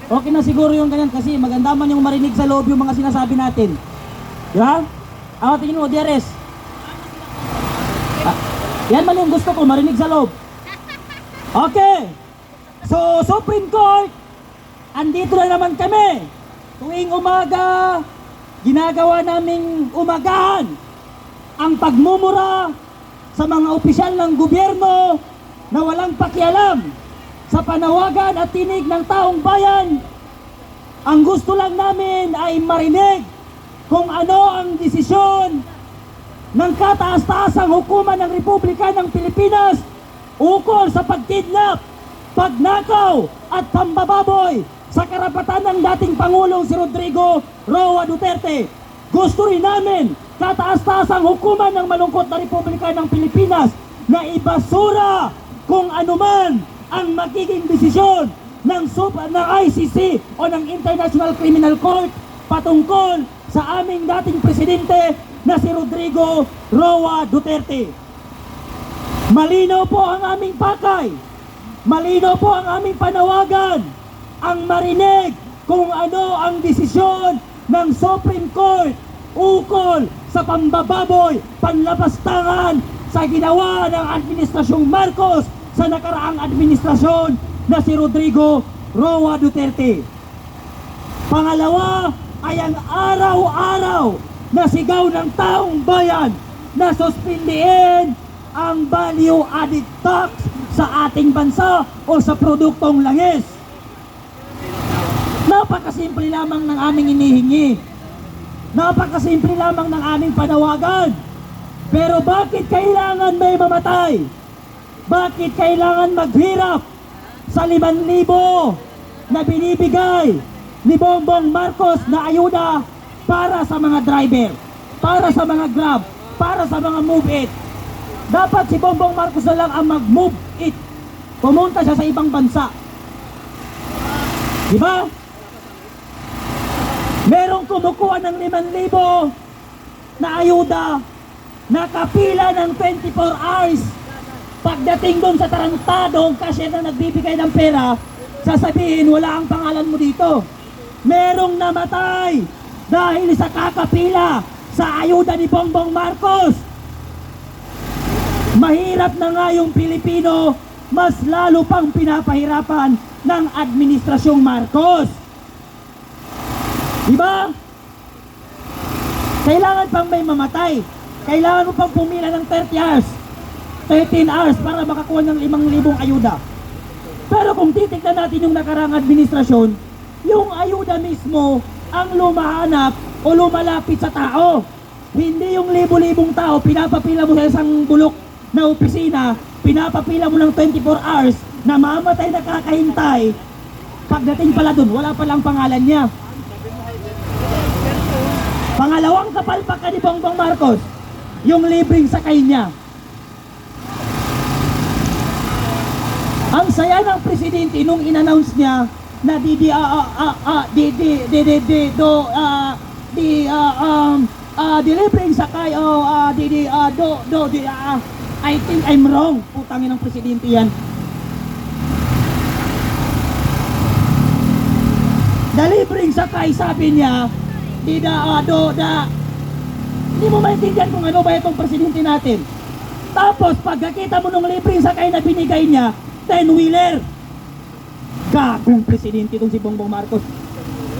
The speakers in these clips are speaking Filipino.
Okay na siguro yung ganyan kasi maganda man yung marinig sa loob yung mga sinasabi natin. Di ba? Tingin mo, DRS. Yan man yung gusto ko, marinig sa loob. Okay. So, Supreme Court, andito na naman kami. Tuwing umaga, ginagawa naming umagahan ang pagmumura sa mga opisyal ng gobyerno na walang pakialam sa panawagan at tinig ng taong bayan. Ang gusto lang namin ay marinig kung ano ang desisyon ng kataas-taasang hukuman ng Republika ng Pilipinas ukol sa pagkidnap, pagnakaw at pambababoy sa karapatan ng dating Pangulong si Rodrigo Roa Duterte. Gusto rin namin kataas-taasang hukuman ng malungkot na Republika ng Pilipinas na ibasura kung anuman ang magiging desisyon ng ICC o ng International Criminal Court patungkol sa aming dating presidente na si Rodrigo Roa Duterte. Malinaw po ang aming pakay, malinaw po ang aming panawagan, ang marinig kung ano ang desisyon ng Supreme Court ukol sa pambababoy, panlapastangan sa ginawa ng Administrasyong Marcos sa nakaraang administrasyon na si Rodrigo Roa Duterte. Pangalawa ay ang araw-araw na sigaw ng taong bayan na suspindihin ang value added tax sa ating bansa o sa produktong langis. Napakasimple lamang ng aming inihingi. Napakasimple lamang ng aming panawagan. Pero bakit kailangan may mamatay? Bakit kailangan maghirap sa 5,000 na binibigay ni Bongbong Marcos na ayuda para sa mga driver, para sa mga Grab, para sa mga Move It? Dapat si Bongbong Marcos na lang ang mag-move it. Pumunta siya sa ibang bansa. Diba? Merong kumukuha ng 5,000 na ayuda, nakapila ng 24 hours. Pagdating doon sa tarantadong cashier na nagbibigay ng pera, sasabihin wala ang pangalan mo dito. Merong namatay dahil sa kakapila sa ayuda ni Bongbong Marcos. Mahirap na nga yung Pilipino, mas lalo pang pinapahirapan ng Administrasyong Marcos. Diba? Kailangan pang may mamatay. Kailangan mo pang pumila ng 30 hours, 13 hours para makakuha ng 5,000 ayuda. Pero kung titignan natin yung nakaraang administrasyon, yung ayuda mismo ang lumahanap o lumalapit sa tao. Hindi yung libo-libong tao, pinapapila mo sa isang bulok na opisina, pinapapila mo ng 24 hours, namamatay na kakahintay. Pagdating pala dun, wala palang pangalan niya. Pangalawang kapalpak ka ni Bongbong Marcos, yung libreng sakay niya. Ang saya ng presidente nung in-announce niya na libreng sakay I think I'm wrong. Putangin ng presidente yan. Libreng sakay, sabi niya, hindi mo maintindihan kung ano ba itong presidente natin. Tapos pagkakita mo nung libreng sakay na binigay niya, 10-wheeler. Gagong presidente itong si Bongbong Marcos.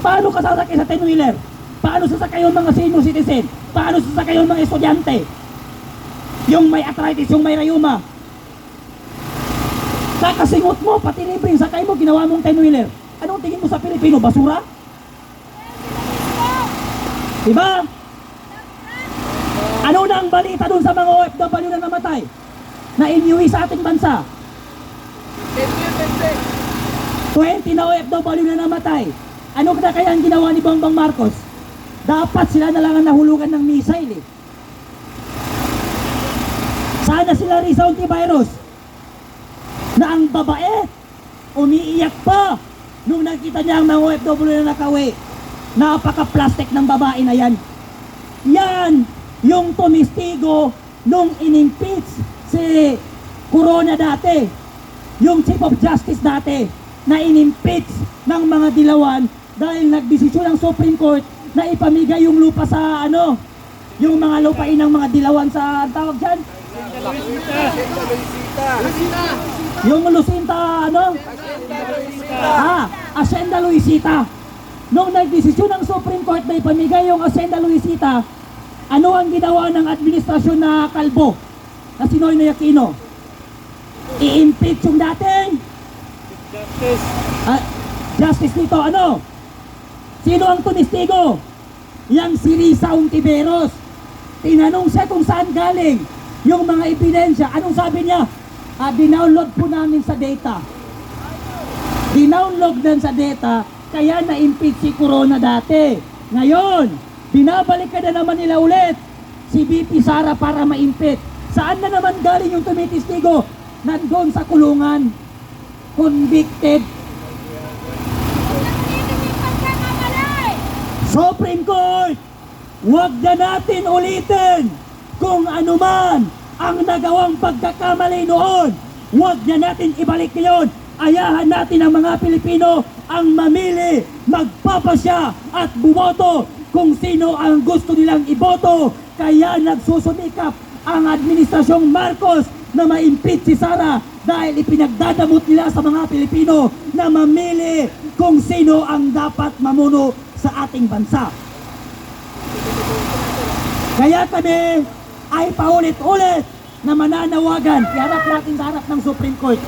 Paano ka sasakay sa 10-wheeler? Paano sasakay yung mga senior citizen? Paano sasakay yung mga estudyante? Yung may arthritis, yung may rayuma. Kakasingot mo, pati libreng sakay mo, ginawa mong 10-wheeler. Anong tingin mo sa Pilipino? Basura? Diba? Ano na ang balita dun sa mga OFW na namatay? Na inuwi sa ating bansa? 20 na OFW na namatay. Ano na kaya ang ginawa ni Bongbong Marcos? Dapat sila na lang ang nahulugan ng missile eh. Sana sila Risa Ontiveros na ang babae umiiyak pa nung nakita niya ang mga OFW na nakawi. Napaka-plastic ng babae na yan. Yan yung tumistigo nung inimpeach si Corona dati, yung Chief of Justice dati. na inimpeach ng mga dilawan dahil nagdesisyon ang Supreme Court na ipamigay yung lupa sa yung mga lupain ng mga dilawan sa, ang tawag dyan? Yung Lucinta, Hacienda Luisita. Nung nagdesisyon ng Supreme Court na ipamigay yung Hacienda Luisita, ano ang ginawa ng administrasyon na kalbo na si Noynoy Aquino? I-impeach yung dating justice nito. Sino ang tumistigo? Yang si Risa Ontiveros. Tinanong siya kung saan galing yung mga ebidensya. Anong sabi niya? Dinownload po namin sa data. Dinownload din sa data, kaya na-impeach si Corona dati. Ngayon, binabalik ka na naman nila ulit si VP Sara para ma-impeach. Saan na naman galing yung tumitistigo? Nandun sa kulungan. Convicted. Supreme Court, huwag na natin ulitin kung ano man ang nagawang pagkakamali noon. Huwag na natin ibalik ngayon. Ayahan natin ang mga Pilipino ang mamili, magpapasya at bumoto kung sino ang gusto nilang iboto. Kaya nagsusumikap ang administrasyong Marcos na ma-impeach si Sara dahil ipinagdadamot nila sa mga Pilipino na mamili kung sino ang dapat mamuno sa ating bansa. Kaya kami ay paulit-ulit na mananawagan, iharap natin sa harap ng Supreme Court.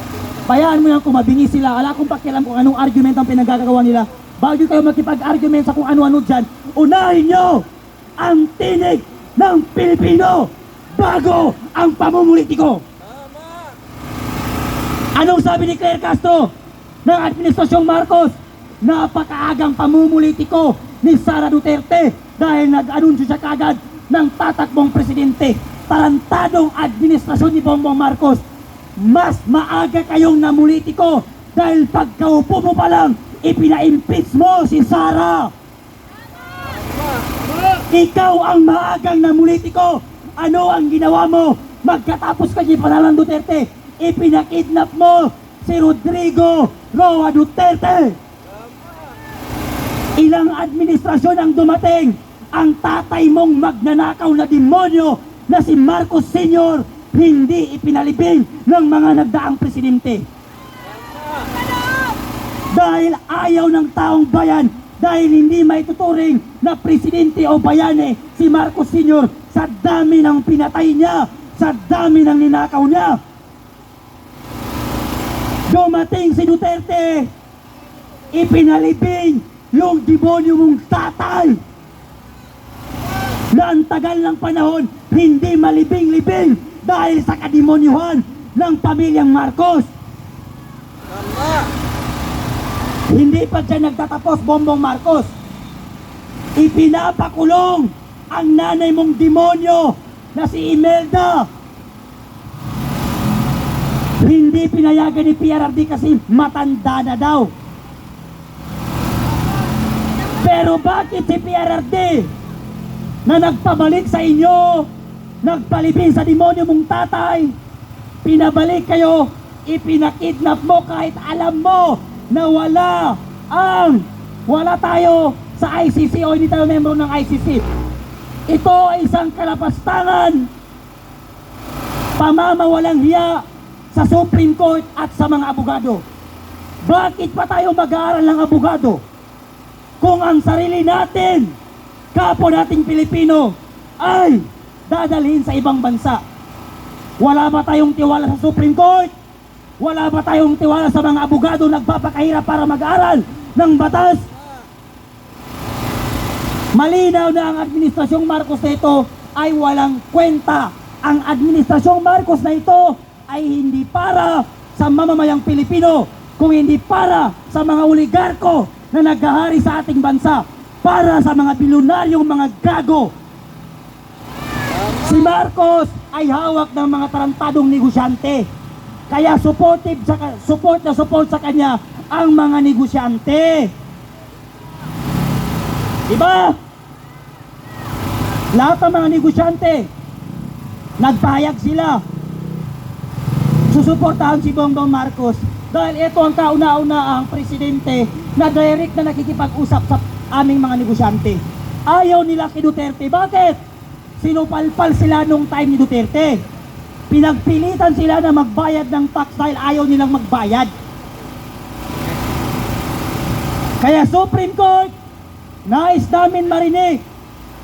Bayaan mo yan kung mabingi sila. Wala akong pakialam kung anong argument ang pinagkagawa nila. Bago kayo makipag-argument sa kung ano-ano dyan, unahin nyo ang tinig ng Pilipino bago ang pamumulitiko. Anong sabi ni Claire Castro ng Administrasyong Marcos? Napakaagang pamumulitiko ni Sara Duterte dahil nag-anunsyo siya kagad ng tatakbong presidente. Tarantadong administrasyon ni Bongbong Marcos. Mas maaga kayong namulitiko dahil pagkaupo mo pa lang, ipina-impeach mo si Sara. Ikaw ang maagang namulitiko. Ano ang ginawa mo? Magkatapos kay Panalang Duterte, ipinakidnap mo si Rodrigo Roa Duterte. Ilang administrasyon ang dumating, ang tatay mong magnanakaw na demonyo na si Marcos Sr. hindi ipinalibing ng mga nagdaang presidente. Dahil ayaw ng taong bayan, dahil hindi maituturing na presidente o bayani si Marcos Sr. sa dami ng pinatay niya, sa dami ng ninakaw niya. Dumating si Duterte, ipinalibing yung demonyo mong tatay na ang tagal ng panahon hindi malibing-libing dahil sa kademonyuhan ng pamilyang Marcos. Hindi pa siya nagtatapos, Bongbong Marcos. Ipinapakulong ang nanay mong demonyo na si Imelda. Hindi pinayagan ni PRRD kasi matanda na daw. Pero bakit si PRRD na nagpabalik sa inyo, nagpalibing sa demonyo mong tatay, pinabalik kayo, ipinakidnap mo kahit alam mo na wala tayo sa ICC o hindi tayo membro ng ICC. Ito ay isang kalapastangan, pamamawalang hiya sa Supreme Court at sa mga abogado. Bakit pa tayo mag-aaral ng abogado kung ang sarili natin, kapwa nating Pilipino, ay dadalhin sa ibang bansa? Wala ba tayong tiwala sa Supreme Court? Wala ba tayong tiwala sa mga abogado nagpapakahirap para mag-aral ng batas? Malinaw na ang administrasyong Marcos na ito ay walang kwenta. Ang administrasyong Marcos na ito ay hindi para sa mamamayang Pilipino, kung hindi para sa mga oligarko na naghahari sa ating bansa, para sa mga bilyonaryong mga gago. Si Marcos ay hawak ng mga tarantadong negosyante. Kaya support sa kanya ang mga negosyante. Diba? Lahat ng mga negosyante, nagpahayag sila, susuportahan si Bongbong Marcos. Dahil ito ang kauna-una ang presidente na direct na nakikipag-usap sa aming mga negosyante. Ayaw nila kay Duterte. Bakit? Sinupalpal sila nung time ni Duterte. Pinagpilitan sila na magbayad ng tax dahil ayaw nilang magbayad. Kaya Supreme Court, nais namin marinig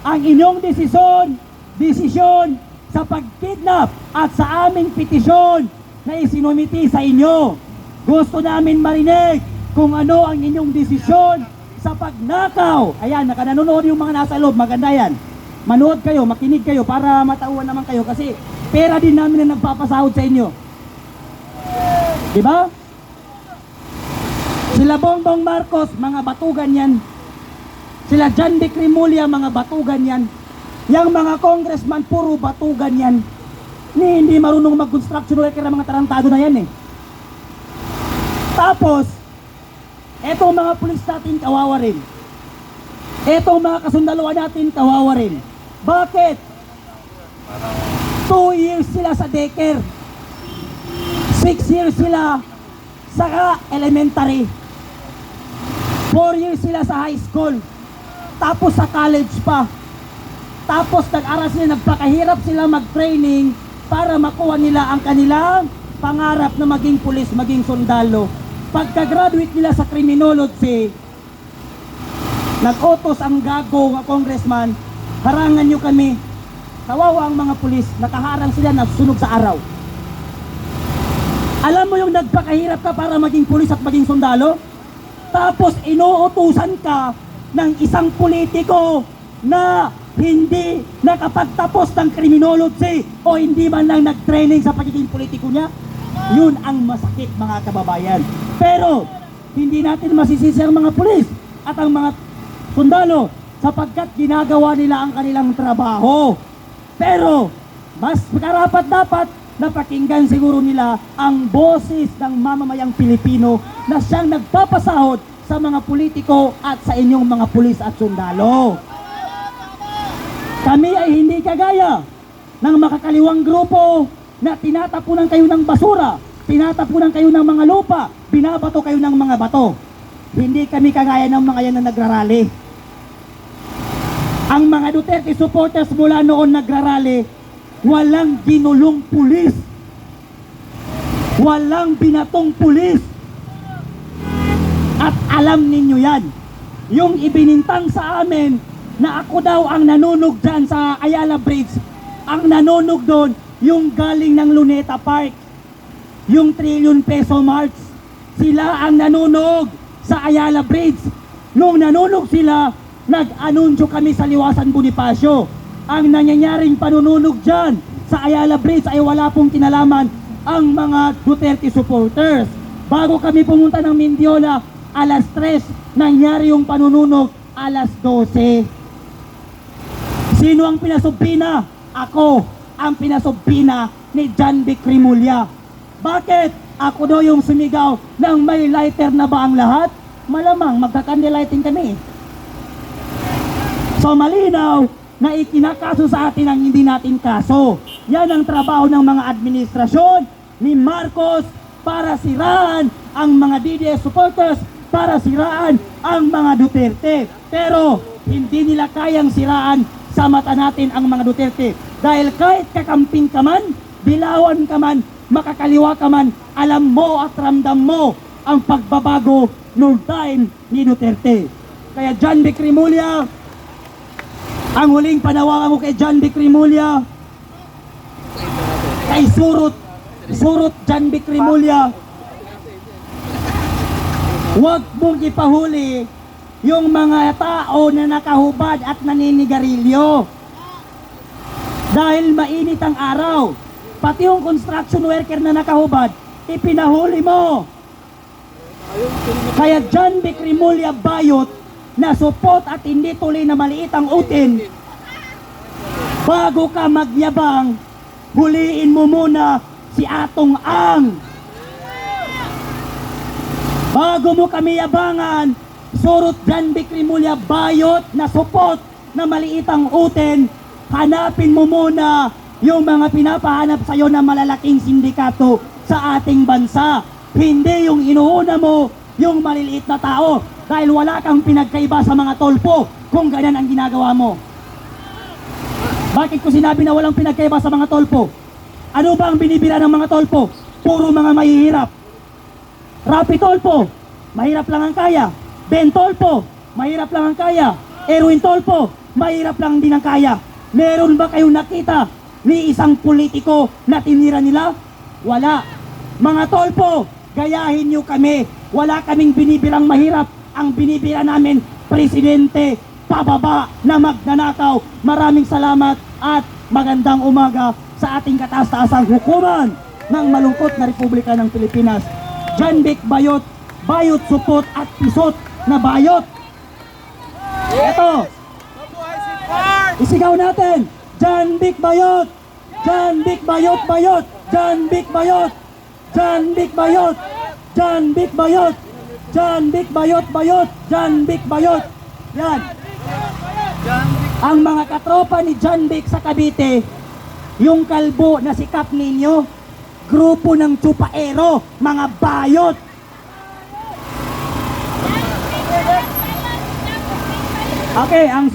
ang inyong desisyon sa pagkidnap at sa aming petisyon na isinumiti sa inyo. Gusto namin marinig kung ano ang inyong desisyon sa pagnakaw. Ayan, nanonood yung mga nasa loob, maganda yan. Manood kayo, makinig kayo para matauhan naman kayo kasi pera din namin na nagpapasahod sa inyo. Diba? Sila Bongbong Marcos, mga batugan yan. Sila John Vic Remulla, mga batugan yan. Yang mga congressman, puro batugan yan. Hindi marunong mag-construction worker ang mga tarantado na yan eh. Tapos, etong mga pulis natin kawawa rin. Etong mga kasundaluan natin kawawa rin. Bakit? 2 years sila sa daycare. 6 years sila sa elementary. 4 years sila sa high school. Tapos sa college pa. Tapos nag-aral sila, nagpakahirap sila mag-training para makuha nila ang kanilang pangarap na maging pulis, maging sundalo. Pagka-graduate nila sa criminology, nag-utos ang gago ng congressman, harangan nyo kami. Kawawa ang mga pulis, nakaharang sila, nasunog sa araw. Alam mo yung nagpakahirap ka para maging pulis at maging sundalo? Tapos inuutusan ka ng isang politiko na hindi nakapagtapos ng criminology o hindi man lang nag-training sa pagiging politiko niya. Yun ang masakit, mga kababayan. Pero hindi natin masisisi ang mga pulis at ang mga sundalo sapagkat ginagawa nila ang kanilang trabaho. Pero mas karapat dapat na pakinggan siguro nila ang boses ng mamamayang Pilipino na siyang nagpapasahod sa mga politiko at sa inyong mga pulis at sundalo. Kami ay hindi kagaya ng makakaliwang grupo na tinatapunan kayo ng basura, tinatapunan kayo ng mga lupa, binabato kayo ng mga bato. Hindi kami kagaya ng mga yan na nagrarally. Ang mga Duterte supporters mula noon nagrarally, walang ginulong pulis. Walang binatong pulis. At alam ninyo yan. Yung ibinintang sa amin na ako daw ang nanunog dyan sa Ayala Bridge. Ang nanunog doon, yung galing ng Luneta Park. Yung trillion peso march. Sila ang nanunog sa Ayala Bridge. Nung nanunog sila, nag-anunsyo kami sa Liwasan Bonifacio. Ang nangyayaring panununog dyan sa Ayala Bridge ay wala pong kinalaman ang mga Duterte supporters. Bago kami pumunta ng Mindiola, alas 3, nangyari yung panununog, alas 12. Sino ang pinasubbina? Ako ang pinasubbina ni John Vic Remulla. Bakit? Ako daw yung sumigaw ng may lighter na ba ang lahat? Malamang magka-candlelighting kami. So malinaw na ikinakaso sa atin ang hindi natin kaso. Yan ang trabaho ng mga administrasyon ni Marcos para siraan ang mga DDS supporters, para siraan ang mga Duterte. Pero hindi nila kayang siraan sa mata natin ang mga Duterte. Dahil kahit kakamping ka man, dilawan ka man, makakaliwa ka man, alam mo at ramdam mo ang pagbabago noong time ni Duterte. Kaya John Vic Remulla, ang huling panawagan ko kay John Vic Remulla, kay Surot John Vic Remulla, huwag mong ipahuli yung mga tao na nakahubad at naninigarilyo. Dahil mainit ang araw, pati yung construction worker na nakahubad, ipinahuli mo. Kaya John Vic Remulla bayot na support at hindi tuloy na maliit ang utin. Bago ka magyabang, huliin mo muna si Atong Ang. Bago mo kami yabangan, Surot John Vic Remulla bayot na support na maliit ang utin, hanapin mo muna yung mga pinapahanap sa'yo na malalaking sindikato sa ating bansa. Hindi yung inuuna mo yung maliliit na tao dahil wala kang pinagkaiba sa mga tolpo kung ganyan ang ginagawa mo. Bakit ko sinabi na walang pinagkaiba sa mga tolpo? Ano ba ang binibira ng mga tolpo? Puro mga mahihirap. Rapi Tolpo, mahirap lang ang kaya. Ben Tolpo, mahirap lang ang kaya. Erwin Tolpo, mahirap lang din ang kaya. Meron ba kayong nakita ni isang politiko na tinira nila? Wala. Mga tolpo, gayahin nyo kami. Wala kaming binibirang mahirap. Ang binibira namin, presidente, pababa na magnanakaw. Maraming salamat at magandang umaga sa ating kataas-taasang hukuman ng malungkot na Republika ng Pilipinas. John Vic Bayot, bayot, supot at pisot na bayot. Ito, isigaw natin, John Vic Bayot, John Vic Bayot, Bayot, John Vic Bayot, John Vic Bayot, John Vic Bayot, John Vic Bayot, Bayot, John Vic Bayot. Yan. Ang mga katropa ni John Vic sa Cavite, yung kalbo na si Kap ninyo, grupo ng Chupaero, mga bayot. Okay, ang